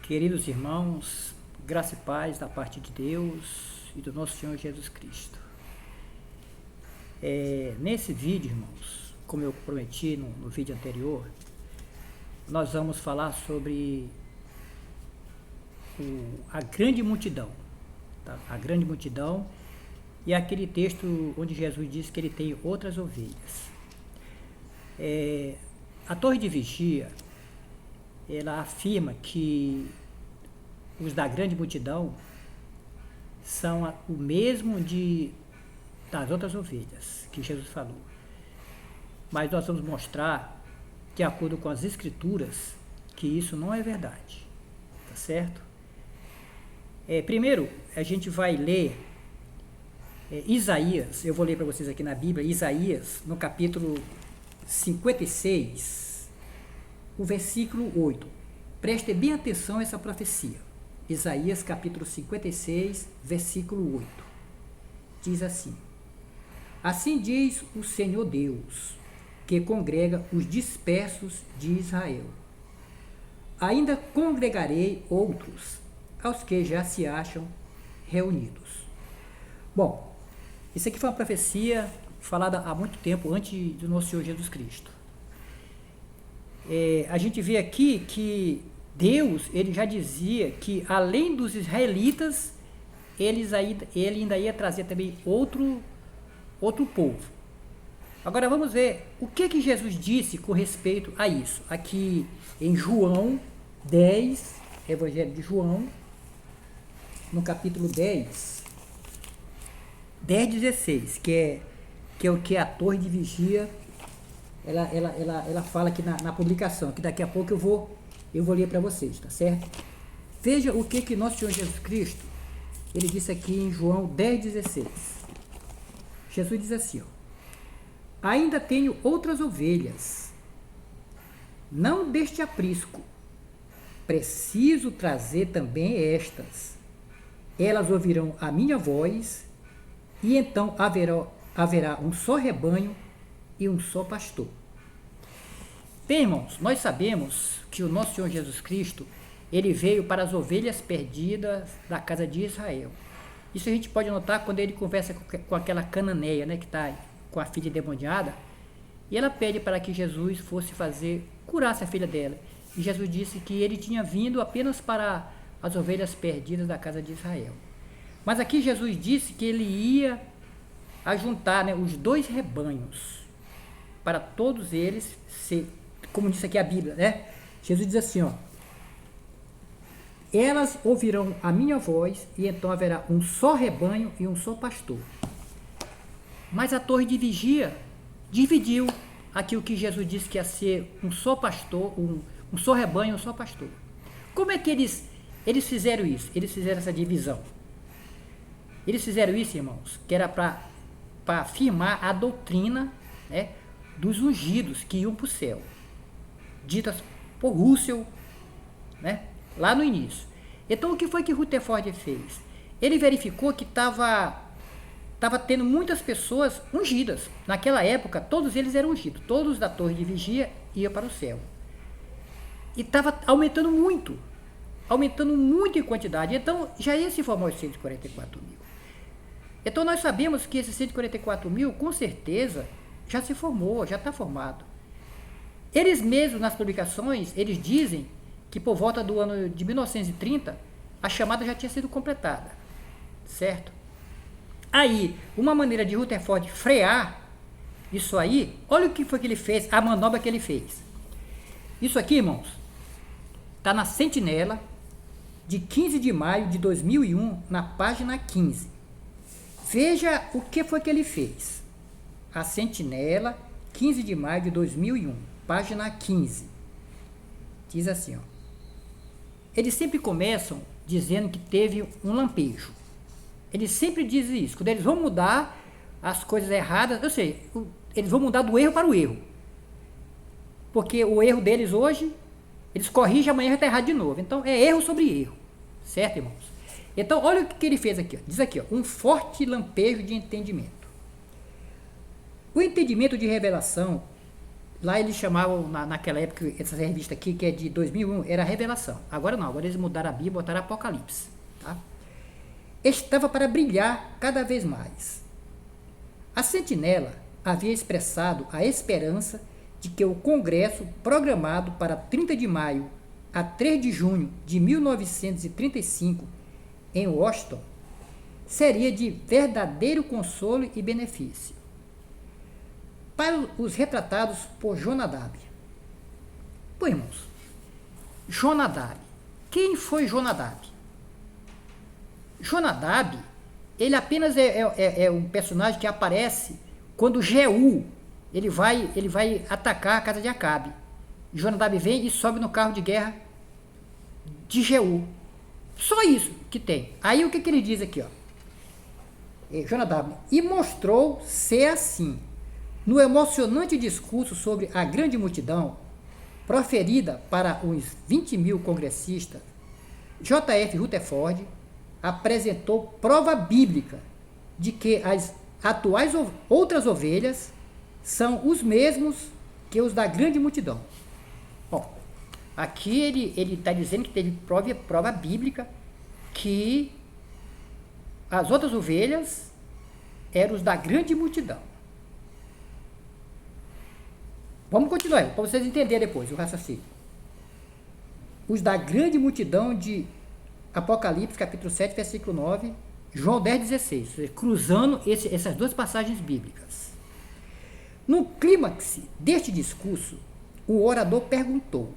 Queridos irmãos, graça e paz da parte de Deus e do nosso Senhor Jesus Cristo. Nesse vídeo, irmãos, como eu prometi no vídeo anterior, nós vamos falar sobre a grande multidão, tá? A grande multidão e aquele texto onde Jesus diz que ele tem outras ovelhas. A torre de vigia, ela afirma que os da grande multidão são o mesmo das outras ovelhas que Jesus falou. Mas nós vamos mostrar, de acordo com as Escrituras, que isso não é verdade. Tá certo? Primeiro, a gente vai ler Isaías, eu vou ler para vocês aqui na Bíblia, Isaías, no capítulo 56, o versículo 8. Preste bem atenção a essa profecia. Isaías capítulo 56, versículo 8. Diz assim: Assim diz o Senhor Deus, que congrega os dispersos de Israel. Ainda congregarei outros, aos que já se acham reunidos. Bom, isso aqui foi uma profecia falada há muito tempo, antes do nosso Senhor Jesus Cristo. A gente vê aqui que Deus, ele já dizia que além dos israelitas, ele ainda ia trazer também outro povo. Agora vamos ver o que Jesus disse com respeito a isso. Aqui em João 10, Evangelho de João, no capítulo 10, 16, que é o que a torre de vigia, ela fala aqui na publicação, que daqui a pouco eu vou ler para vocês, tá certo? Veja o que nosso Senhor Jesus Cristo, ele disse aqui em João 10,16. Jesus diz assim, ainda tenho outras ovelhas, não deste aprisco, preciso trazer também estas. Elas ouvirão a minha voz, e então haverá um só rebanho e um só pastor. Bem, irmãos, nós sabemos que o nosso Senhor Jesus Cristo, ele veio para as ovelhas perdidas da casa de Israel. Isso a gente pode notar quando ele conversa com aquela cananeia, né, que está com a filha endemoniada, e ela pede para que Jesus fosse curasse a filha dela. E Jesus disse que ele tinha vindo apenas para as ovelhas perdidas da casa de Israel. Mas aqui Jesus disse que ele ia ajuntar, né, os dois rebanhos, para todos eles como disse aqui a Bíblia, né? Jesus diz assim, elas ouvirão a minha voz, e então haverá um só rebanho e um só pastor. Mas a torre de vigia dividiu aquilo que Jesus disse que ia ser um só pastor, um só rebanho e um só pastor. Como é que eles fizeram isso? Eles fizeram essa divisão. Eles fizeram isso, irmãos, que era para afirmar a doutrina, né, dos ungidos que iam para o céu, ditas por Russell, né, lá no início. Então, o que foi que Rutherford fez? Ele verificou que estava tendo muitas pessoas ungidas. Naquela época, todos eles eram ungidos. Todos da torre de vigia iam para o céu. E estava aumentando muito em quantidade. Então, já ia se formar os 144 mil. Então, nós sabemos que esses 144 mil, com certeza, já se formou, já está formado. Eles mesmos, nas publicações, eles dizem que por volta do ano de 1930, a chamada já tinha sido completada, certo? Aí, uma maneira de Rutherford frear isso aí, olha o que foi que ele fez, a manobra que ele fez. Isso aqui, irmãos, está na Sentinela, de 15 de maio de 2001, na página 15. Veja o que foi que ele fez. A Sentinela, 15 de maio de 2001, página 15. Diz assim, eles sempre começam dizendo que teve um lampejo. Eles sempre dizem isso. Quando eles vão mudar as coisas erradas, eu sei, eles vão mudar do erro para o erro. Porque o erro deles hoje, eles corrigem, amanhã já está errado de novo. Então, é erro sobre erro. Certo, irmãos? Então, olha o que ele fez aqui. Diz aqui, um forte lampejo de entendimento. O entendimento de revelação lá eles chamavam, naquela época, essa revista aqui, que é de 2001, era Revelação. Agora não, agora eles mudaram a Bíblia e botaram Apocalipse. Tá? Estava para brilhar cada vez mais. A sentinela havia expressado a esperança de que o congresso, programado para 30 de maio a 3 de junho de 1935, em Washington, seria de verdadeiro consolo e benefício. Para os retratados por Jonadab. Bom, irmãos, Jonadab. Quem foi Jonadab? Jonadab, ele apenas é um personagem que aparece quando Jeú, ele vai atacar a casa de Acabe. Jonadab vem e sobe no carro de guerra de Jeú. Só isso que tem. Aí o que ele diz aqui, ó? Jonadab, e mostrou ser assim. No emocionante discurso sobre a grande multidão, proferida para uns 20 mil congressistas, J.F. Rutherford apresentou prova bíblica de que as atuais outras ovelhas são os mesmos que os da grande multidão. Bom, aqui ele está dizendo que teve prova bíblica que as outras ovelhas eram os da grande multidão. Vamos continuar, para vocês entenderem depois o raciocínio. Os da grande multidão de Apocalipse, capítulo 7, versículo 9, João 10, 16, cruzando essas duas passagens bíblicas. No clímax deste discurso, o orador perguntou: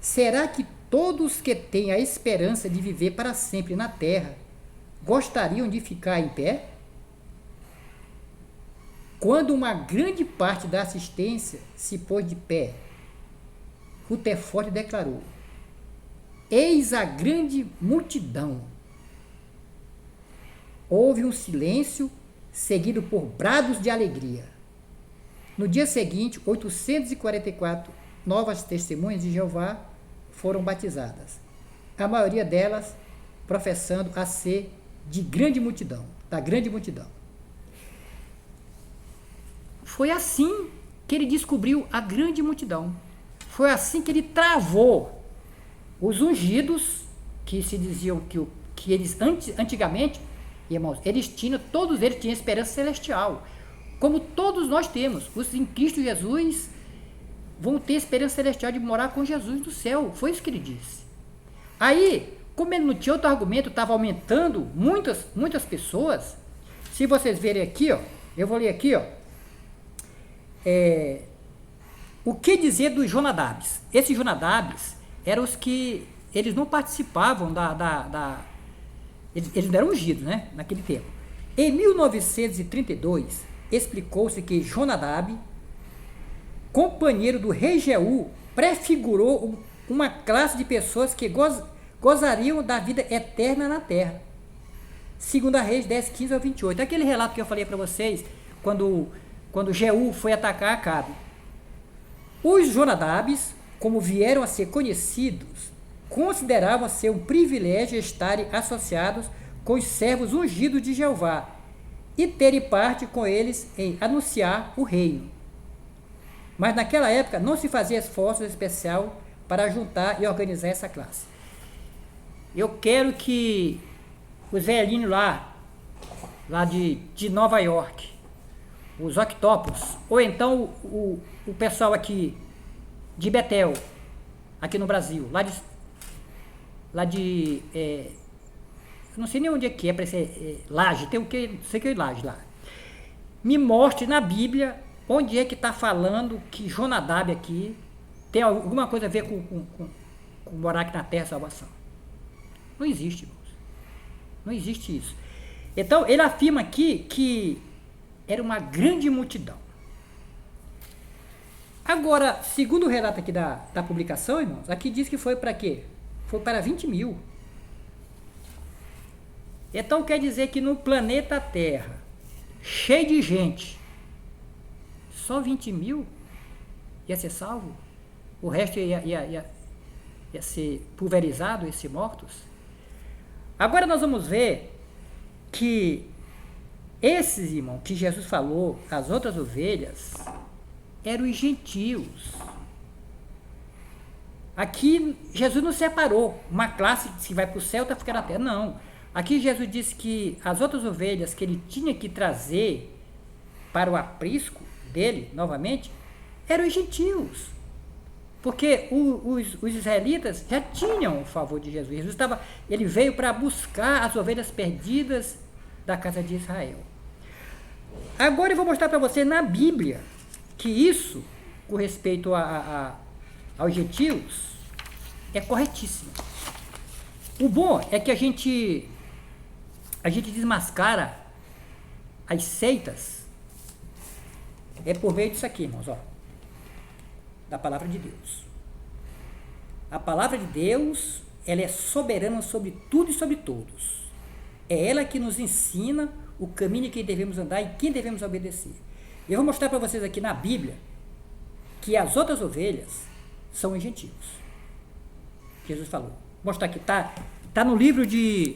será que todos que têm a esperança de viver para sempre na terra gostariam de ficar em pé? Quando uma grande parte da assistência se pôs de pé, Rutherford declarou: eis a grande multidão. Houve um silêncio, seguido por brados de alegria. No dia seguinte, 844 novas testemunhas de Jeová foram batizadas, a maioria delas professando a ser de grande multidão, da grande multidão. Foi assim que ele descobriu a grande multidão. Foi assim que ele travou os ungidos, que se diziam que eles antigamente, irmãos, todos eles tinham esperança celestial, como todos nós temos. Os em Cristo Jesus vão ter esperança celestial de morar com Jesus no céu. Foi isso que ele disse. Aí, como ele não tinha outro argumento, estava aumentando muitas pessoas. Se vocês verem aqui, ó, eu vou ler aqui, ó, o que dizer dos Jonadabs? Esses Jonadabs eram os que eles não participavam eles não eram ungidos, né, naquele tempo. Em 1932, explicou-se que Jonadab, companheiro do rei Jeú, prefigurou uma classe de pessoas que gozariam da vida eterna na terra. 2 Reis 10, 15 ao 28. Aquele relato que eu falei para vocês, quando Jeú foi atacar Acabe. Os Jonadabs, como vieram a ser conhecidos, consideravam ser um privilégio estarem associados com os servos ungidos de Jeová e terem parte com eles em anunciar o reino. Mas naquela época não se fazia esforço especial para juntar e organizar essa classe. Eu quero que os velhinhos lá de Nova York, os octopus, ou então o pessoal aqui de Betel, aqui no Brasil, não sei nem onde é que é, parece Laje, tem o que, sei que é Laje lá. Me mostre na Bíblia onde é que está falando que Jonadab aqui tem alguma coisa a ver com morar aqui na terra e salvação. Não existe, irmãos. Não existe isso. Então, ele afirma aqui que era uma grande multidão. Agora, segundo o relato aqui da publicação, irmãos, aqui diz que foi para quê? Foi para 20 mil. Então, quer dizer que no planeta Terra, cheio de gente, só 20 mil ia ser salvo? O resto ia ser pulverizado, ia ser mortos? Agora nós vamos ver que esses, irmãos, que Jesus falou, as outras ovelhas, eram os gentios. Aqui Jesus não separou uma classe que vai para o céu, está ficando na terra. Não. Aqui Jesus disse que as outras ovelhas que ele tinha que trazer para o aprisco dele, novamente, eram os gentios. Porque os israelitas já tinham o favor de Jesus. Ele veio para buscar as ovelhas perdidas da casa de Israel. Agora eu vou mostrar para você na Bíblia que isso, com respeito aos gentios, é corretíssimo. O bom é que a gente desmascara as seitas por meio disso aqui, irmãos, ó, da palavra de Deus. A palavra de Deus, ela é soberana sobre tudo e sobre todos. É ela que nos ensina o caminho em que devemos andar e quem devemos obedecer. Eu vou mostrar para vocês aqui na Bíblia que as outras ovelhas são os gentios. Jesus falou. Vou mostrar aqui, tá no livro de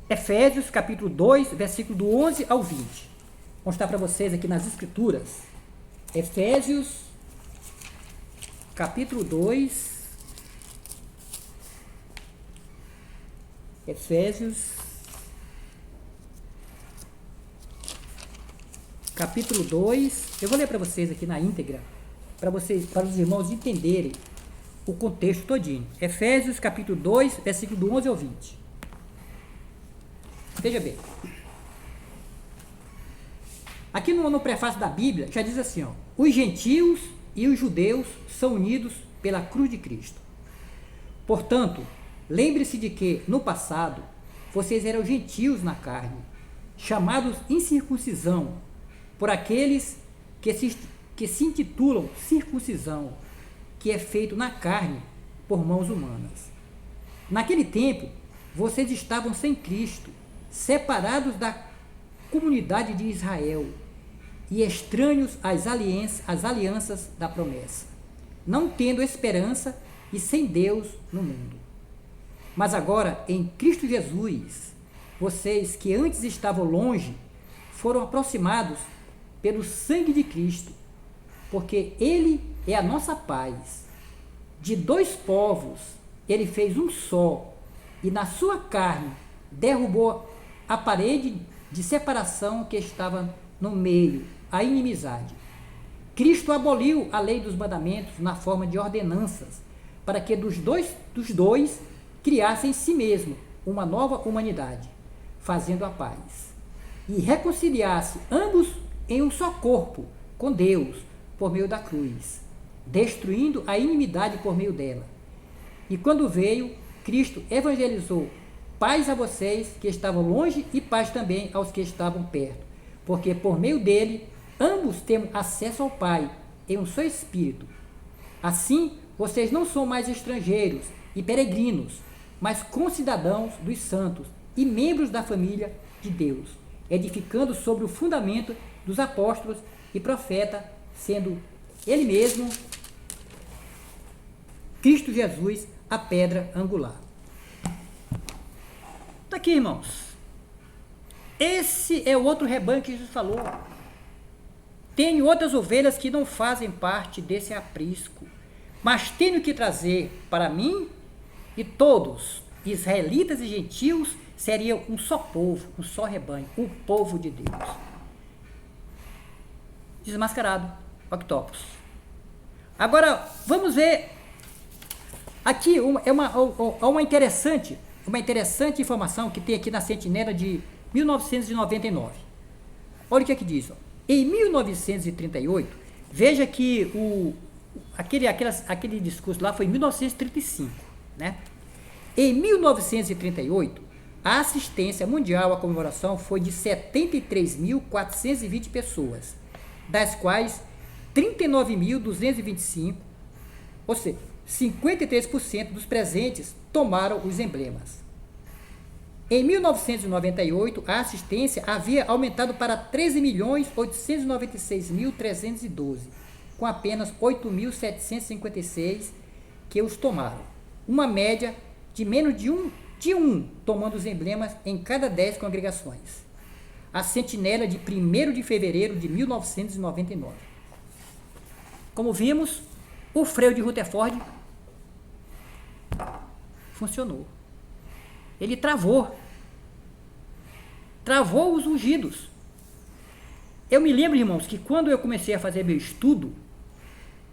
Efésios, capítulo 2, versículo do 11 ao 20. Vou mostrar para vocês aqui nas Escrituras. Efésios, capítulo 2. Efésios, capítulo 2. Eu vou ler para vocês aqui na íntegra, para os irmãos entenderem o contexto todinho. Efésios, capítulo 2, versículo do 11 ao 20. Veja bem. Aqui no prefácio da Bíblia já diz assim, ó: os gentios e os judeus são unidos pela cruz de Cristo. Portanto, lembre-se de que, no passado, vocês eram gentios na carne, chamados incircuncisão, por aqueles que se intitulam circuncisão, que é feito na carne por mãos humanas. Naquele tempo, vocês estavam sem Cristo, separados da comunidade de Israel e estranhos às alianças da promessa, não tendo esperança e sem Deus no mundo. Mas agora, em Cristo Jesus, vocês que antes estavam longe, foram aproximados pelo sangue de Cristo, porque Ele é a nossa paz. De dois povos, Ele fez um só, e na sua carne derrubou a parede de separação que estava no meio, a inimizade. Cristo aboliu a lei dos mandamentos na forma de ordenanças, para que dos dois criasse em si mesmo uma nova humanidade, fazendo a paz, e reconciliasse ambos em um só corpo com Deus por meio da cruz, destruindo a inimidade por meio dela. E quando veio, Cristo evangelizou paz a vocês que estavam longe e paz também aos que estavam perto, porque por meio dele ambos temos acesso ao Pai em um só Espírito. Assim, vocês não são mais estrangeiros e peregrinos, mas concidadãos dos santos e membros da família de Deus, edificando sobre o fundamento dos apóstolos e profetas, sendo Ele mesmo, Cristo Jesus, a pedra angular. Está aqui, irmãos. Esse é o outro rebanho que Jesus falou. Tenho outras ovelhas que não fazem parte desse aprisco, mas tenho que trazer para mim, e todos, israelitas e gentios, seriam um só povo, um só rebanho, o povo de Deus. Desmascarado, octopus. Agora, vamos ver aqui uma interessante informação que tem aqui na Sentinela de 1999. Olha o que é que diz. Ó. Em 1938, veja que aquele discurso lá foi em 1935. Né? Em 1938, a assistência mundial à comemoração foi de 73.420 pessoas, das quais 39.225, ou seja, 53% dos presentes tomaram os emblemas. Em 1998, a assistência havia aumentado para 13.896.312, com apenas 8.756 que os tomaram. Uma média de menos de um tomando os emblemas em cada 10 congregações. A Sentinela de 1º de fevereiro de 1999. como vimos, o freio de Rutherford funcionou. Ele travou os ungidos. Eu me lembro, irmãos, que quando eu comecei a fazer meu estudo,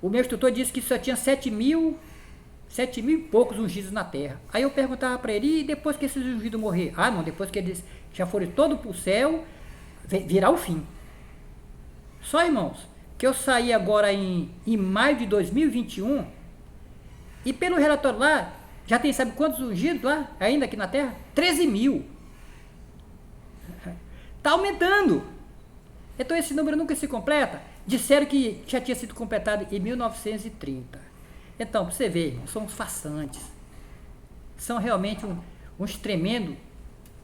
o meu instrutor disse que só tinha 7.000 e poucos ungidos na terra. Aí eu perguntava para ele, e depois que esses ungidos morrer? Ah, não, depois que eles já forem todos para o céu, virá o fim. Só, irmãos, que eu saí agora em maio de 2021, e pelo relatório lá, já tem, sabe quantos ungidos lá, ainda aqui na terra? 13.000. Está aumentando. Então esse número nunca se completa. Disseram que já tinha sido completado em 1930. Então, para você ver, irmão, são uns farsantes. São realmente uns tremendos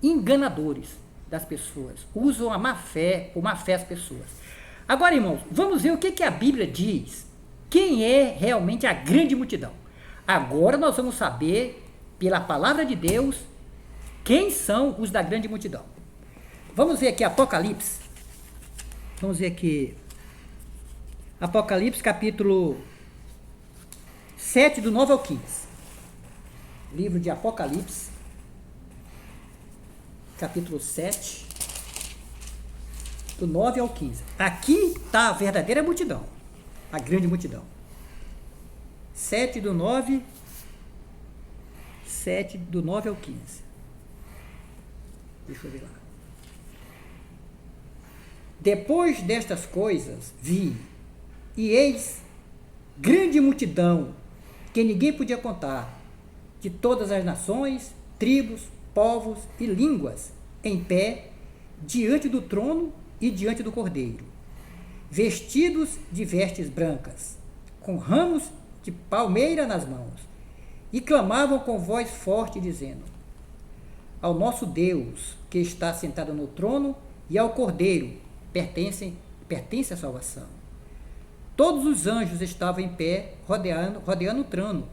enganadores das pessoas. Usam a má fé, ou má fé as pessoas. Agora, irmãos, vamos ver o que a Bíblia diz. Quem é realmente a grande multidão? Agora nós vamos saber, pela palavra de Deus, quem são os da grande multidão. Vamos ver aqui Apocalipse. Vamos ver aqui. Apocalipse, capítulo 7, do 9 ao 15. Livro de Apocalipse, capítulo 7, do 9 ao 15. Aqui está a verdadeira multidão, a grande multidão. 7 do 9 ao 15. Deixa eu ver lá. Depois destas coisas, vi, e eis grande multidão, que ninguém podia contar, de todas as nações, tribos, povos e línguas, em pé, diante do trono e diante do Cordeiro, vestidos de vestes brancas, com ramos de palmeira nas mãos, e clamavam com voz forte, dizendo: ao nosso Deus, que está sentado no trono, e ao Cordeiro pertence a salvação. Todos os anjos estavam em pé, rodeando o trono,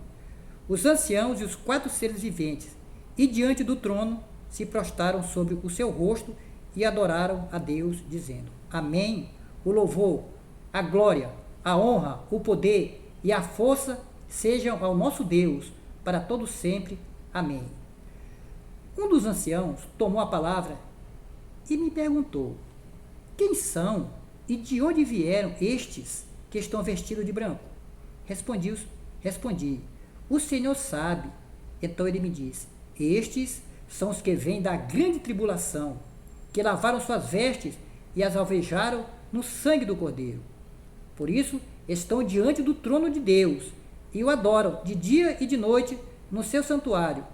os anciãos e os 4 seres viventes, e diante do trono se prostraram sobre o seu rosto e adoraram a Deus, dizendo: amém, o louvor, a glória, a honra, o poder e a força sejam ao nosso Deus, para todo sempre. Amém. Um dos anciãos tomou a palavra e me perguntou: quem são e de onde vieram estes que estão vestidos de branco? Respondi: o Senhor sabe. Então ele me disse: estes são os que vêm da grande tribulação, que lavaram suas vestes e as alvejaram no sangue do Cordeiro. Por isso estão diante do trono de Deus e o adoram de dia e de noite no seu santuário.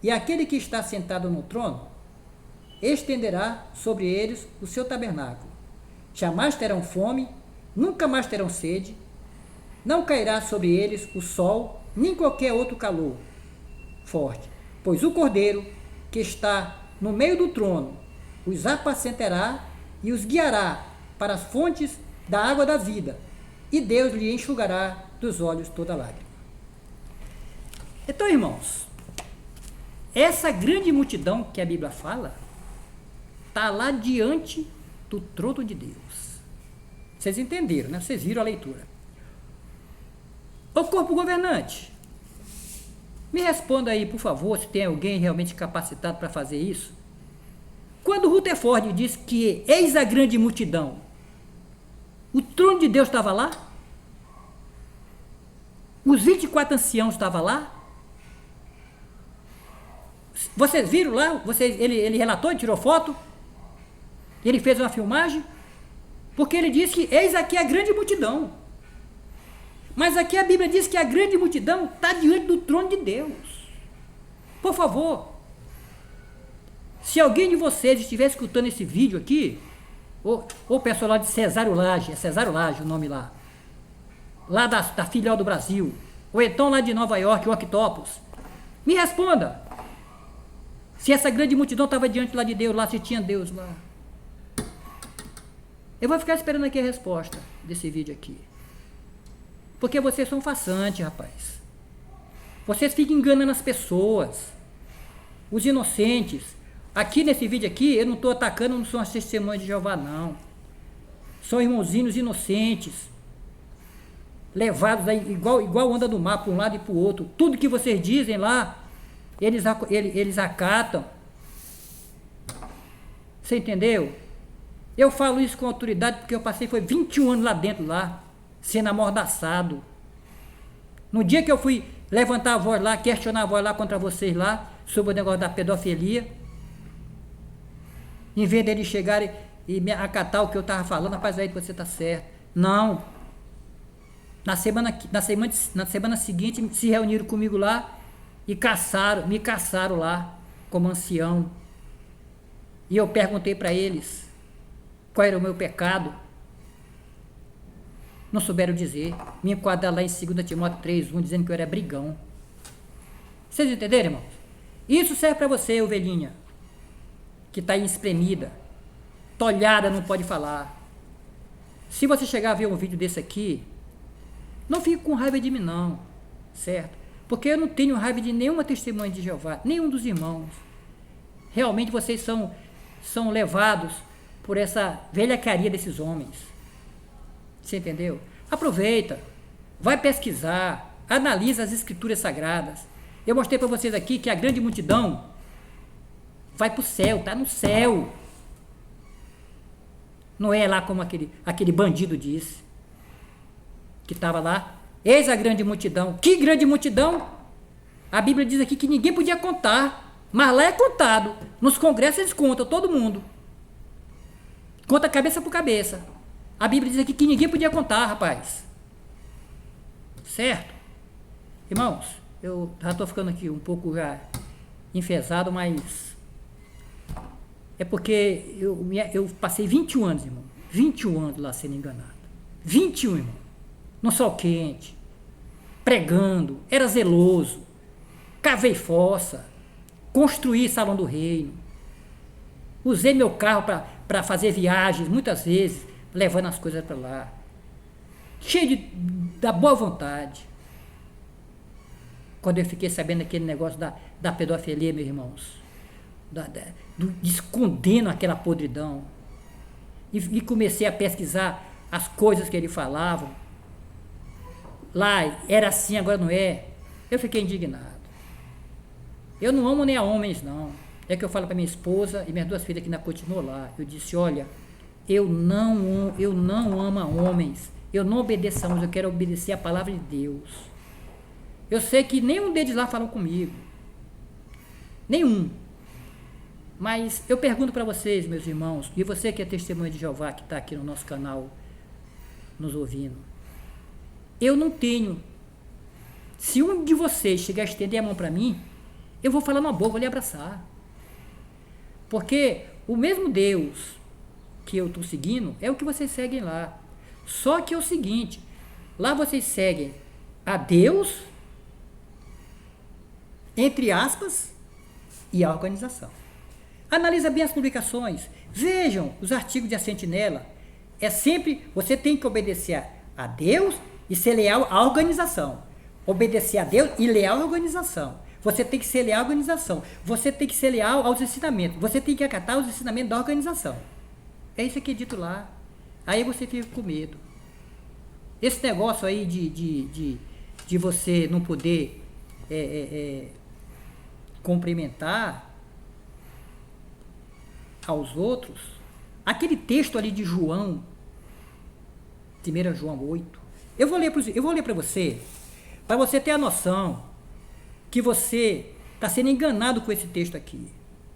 E aquele que está sentado no trono estenderá sobre eles o seu tabernáculo. Jamais terão fome, nunca mais terão sede, não cairá sobre eles o sol, nem qualquer outro calor forte, pois o Cordeiro, que está no meio do trono, os apacentará e os guiará para as fontes da água da vida, e Deus lhe enxugará dos olhos toda lágrima. Então, irmãos, essa grande multidão que a Bíblia fala está lá diante do trono de Deus. Vocês entenderam, né? Vocês viram a leitura. O corpo governante, me responda aí, por favor, se tem alguém realmente capacitado para fazer isso. Quando Rutherford disse que eis a grande multidão, o trono de Deus estava lá? Os 24 anciãos estavam lá? Vocês viram lá? Ele relatou, ele tirou foto? Ele fez uma filmagem? Porque ele disse que eis aqui a grande multidão. Mas aqui a Bíblia diz que a grande multidão está diante do trono de Deus. Por favor, se alguém de vocês estiver escutando esse vídeo aqui, ou o pessoal lá de Cesário Lage, é Cesário Lage o nome lá da filial do Brasil, ou então lá de Nova York, o Octopus, me responda se essa grande multidão estava diante lá de Deus, lá se tinha Deus lá. Eu vou ficar esperando aqui a resposta desse vídeo aqui. Porque vocês são façantes, rapaz. Vocês ficam enganando as pessoas, os inocentes. Aqui nesse vídeo aqui, eu não estou atacando, não são as testemunhas de Jeová, não. São irmãozinhos inocentes. levados aí, igual onda do mar, para um lado e para o outro. Tudo que vocês dizem lá, eles acatam. Você entendeu? Eu falo isso com autoridade porque eu passei, foi 21 anos lá dentro, lá, sendo amordaçado. No dia que eu fui levantar a voz lá, questionar a voz lá contra vocês lá, sobre o negócio da pedofilia, em vez deles chegarem e me acatar o que eu estava falando, rapaz, aí você está certo. Não. Na semana seguinte, se reuniram comigo lá e me caçaram lá, como ancião. E eu perguntei para eles qual era o meu pecado. Não souberam dizer. Me enquadraram lá em 2 Timóteo 3:1, dizendo que eu era brigão. Vocês entenderam, irmãos? Isso serve para você, ovelhinha, que está aí espremida, tolhada, não pode falar. Se você chegar a ver um vídeo desse aqui, não fique com raiva de mim não, certo? Porque eu não tenho raiva de nenhuma testemunha de Jeová, nenhum dos irmãos. Realmente vocês são levados por essa velhacaria desses homens. Você entendeu? Aproveita, vai pesquisar, analisa as escrituras sagradas. Eu mostrei para vocês aqui que a grande multidão vai para o céu, está no céu. Não é lá como aquele bandido disse, que estava lá. Eis a grande multidão. Que grande multidão? A Bíblia diz aqui que ninguém podia contar, mas lá é contado. Nos congressos eles contam, todo mundo. Conta cabeça por cabeça. A Bíblia diz aqui que ninguém podia contar, rapaz. Certo? Irmãos, eu já estou ficando aqui um pouco já enfesado, mas é porque eu passei 21 anos, irmão. 21 anos lá sendo enganado. 21, irmão. No sol quente. Pregando. Era zeloso. Cavei fossa. Construí salão do reino. Usei meu carro para fazer viagens, muitas vezes, levando as coisas para lá. Cheio da boa vontade. Quando eu fiquei sabendo daquele negócio da pedofilia, meus irmãos, escondendo aquela podridão, e comecei a pesquisar as coisas que ele falava, lá era assim, agora não é, eu fiquei indignado. Eu não amo nem a homens, não. É que eu falo para minha esposa e minhas duas filhas que ainda continuam lá, eu disse, olha, eu não amo a homens, eu não obedeço a homens, eu quero obedecer a palavra de Deus. Eu sei que nenhum deles lá falou comigo. Nenhum. Mas eu pergunto para vocês, meus irmãos, e você que é testemunha de Jeová, que está aqui no nosso canal, nos ouvindo. Eu não tenho. Se um de vocês chegar a estender a mão para mim, eu vou falar na boca, vou lhe abraçar. Porque o mesmo Deus que eu estou seguindo é o que vocês seguem lá. Só que é o seguinte, lá vocês seguem a Deus, entre aspas, e a organização. Analisa bem as publicações, vejam os artigos de A Sentinela. É sempre, você tem que obedecer a Deus e ser leal à organização. Obedecer a Deus e leal à organização. Você tem que ser leal à organização. Você tem que ser leal aos ensinamentos. Você tem que acatar os ensinamentos da organização. É isso que é dito lá. Aí você fica com medo. Esse negócio aí de você não poder cumprimentar aos outros, aquele texto ali de João, 1 João 8, eu vou ler para você ter a noção que você está sendo enganado com esse texto aqui.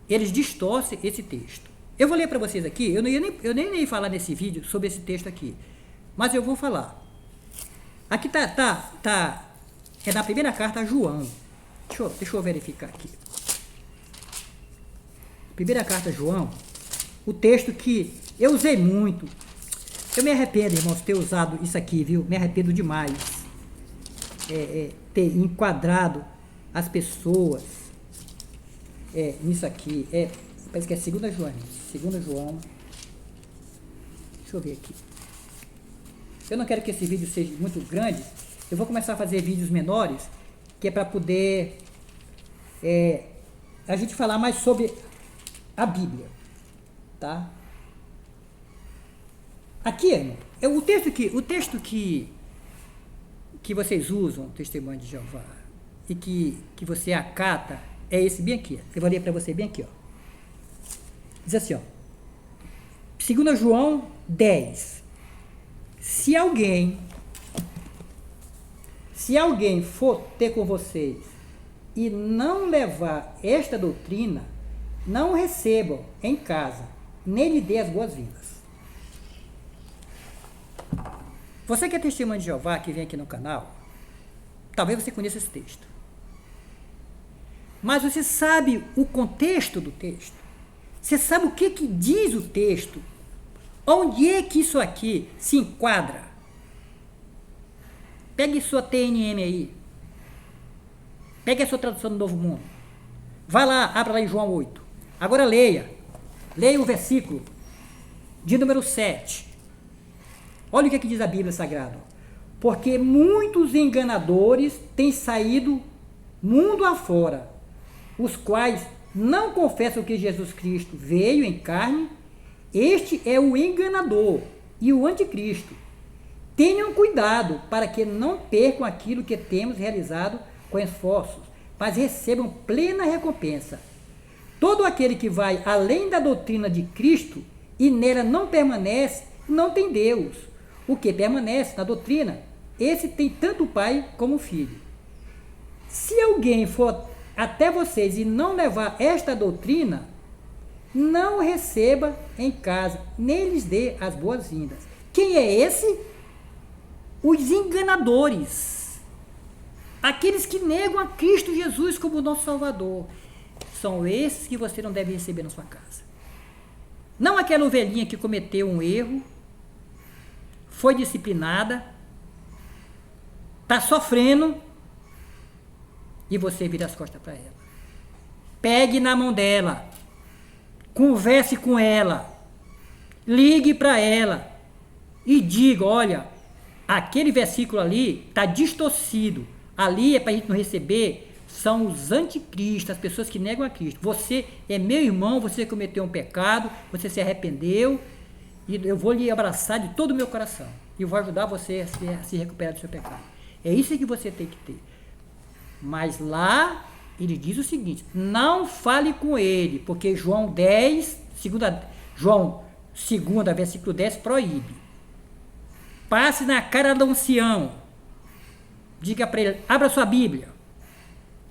Eles distorcem esse texto. Eu vou ler para vocês aqui, eu nem ia falar nesse vídeo sobre esse texto aqui, mas eu vou falar. Aqui é na primeira carta a João. Deixa eu verificar aqui. Primeira carta a João, o texto que eu usei muito. Eu me arrependo, irmãos, de ter usado isso aqui, viu? Me arrependo demais. Ter enquadrado as pessoas nisso aqui. Parece que é 2 João. 2 João. Deixa eu ver aqui. Eu não quero que esse vídeo seja muito grande. Eu vou começar a fazer vídeos menores, que é para poder a gente falar mais sobre a Bíblia, tá? Aqui, irmão, o texto que que vocês usam, testemunho de Jeová, e que você acata, é esse bem aqui. Eu vou ler para você bem aqui, ó. Diz assim, ó. 2 João 10. Se alguém for ter com vocês e não levar esta doutrina, não recebam em casa, nem lhe dê as boas-vindas. Você que é testemunho de Jeová, que vem aqui no canal, talvez você conheça esse texto. Mas você sabe o contexto do texto? Você sabe o que diz o texto? Onde é que isso aqui se enquadra? Pegue sua TNM aí. Pegue a sua tradução do Novo Mundo. Vai lá, abra lá em João 8. Agora leia. Leia o versículo de número 7. Olha o que diz a Bíblia Sagrada. Porque muitos enganadores têm saído mundo afora, os quais não confessam que Jesus Cristo veio em carne. Este é o enganador e o anticristo. Tenham cuidado para que não percam aquilo que temos realizado com esforços, mas recebam plena recompensa. Todo aquele que vai além da doutrina de Cristo e nela não permanece, não tem Deus. O que permanece na doutrina, esse tem tanto o Pai como o Filho. Se alguém for até vocês e não levar esta doutrina, não receba em casa, nem lhes dê as boas-vindas. Quem é esse? Os enganadores. Aqueles que negam a Cristo Jesus como nosso Salvador. São esses que você não deve receber na sua casa. Não aquela ovelhinha que cometeu um erro, foi disciplinada, está sofrendo, e você vira as costas para ela. Pegue na mão dela, converse com ela, ligue para ela e diga, olha, aquele versículo ali está distorcido, ali é para a gente não receber, são os anticristos, as pessoas que negam a Cristo. Você é meu irmão, você cometeu um pecado, você se arrependeu, e eu vou lhe abraçar de todo o meu coração, e vou ajudar você a se recuperar do seu pecado. É isso que você tem que ter. Mas lá, ele diz o seguinte, não fale com ele, porque João 10, João 2, versículo 10, proíbe. Passe na cara do ancião, diga para ele, abra sua Bíblia,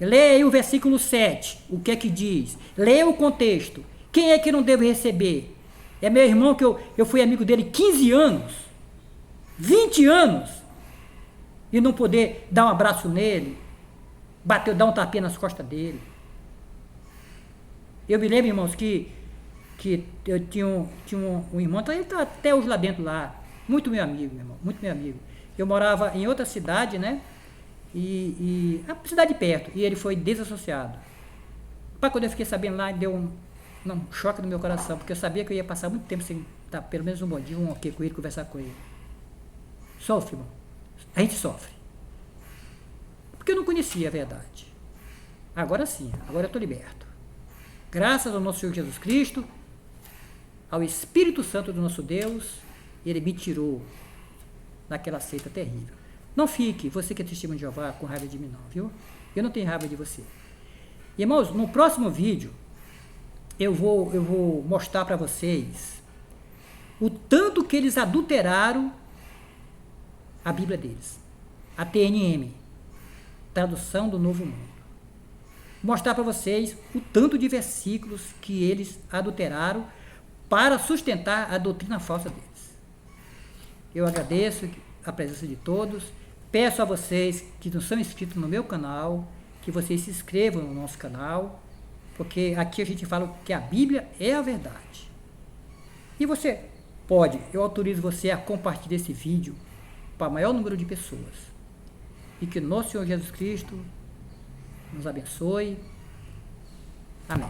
leia aí o versículo 7, o que é que diz, leia o contexto, quem é que não deve receber? É meu irmão que eu fui amigo dele 15 anos, 20 anos, e não poder dar um abraço nele, dar um tapinha nas costas dele. Eu me lembro, irmãos, que eu tinha um irmão, então ele está até hoje lá dentro, lá, muito meu amigo, meu irmão, muito meu amigo. Eu morava em outra cidade, né? A cidade perto, e ele foi desassociado. Para quando eu fiquei sabendo lá, deu um choque no meu coração, porque eu sabia que eu ia passar muito tempo sem estar pelo menos um bom dia, ok com ele, conversar com ele. Sofre, irmão. A gente sofre. Porque eu não conhecia a verdade. Agora sim, agora eu estou liberto. Graças ao nosso Senhor Jesus Cristo, ao Espírito Santo do nosso Deus, ele me tirou daquela seita terrível. Não fique, você que é testemunho de Jeová, com raiva de mim não, viu? Eu não tenho raiva de você. Irmãos, no próximo vídeo, eu vou mostrar para vocês o tanto que eles adulteraram a Bíblia deles. A TNM, Tradução do Novo Mundo. Mostrar para vocês o tanto de versículos que eles adulteraram para sustentar a doutrina falsa deles. Eu agradeço a presença de todos. Peço a vocês que não são inscritos no meu canal, que vocês se inscrevam no nosso canal, porque aqui a gente fala que a Bíblia é a verdade. E você pode, eu autorizo você a compartilhar esse vídeo para o maior número de pessoas. E que nosso Senhor Jesus Cristo nos abençoe. Amém.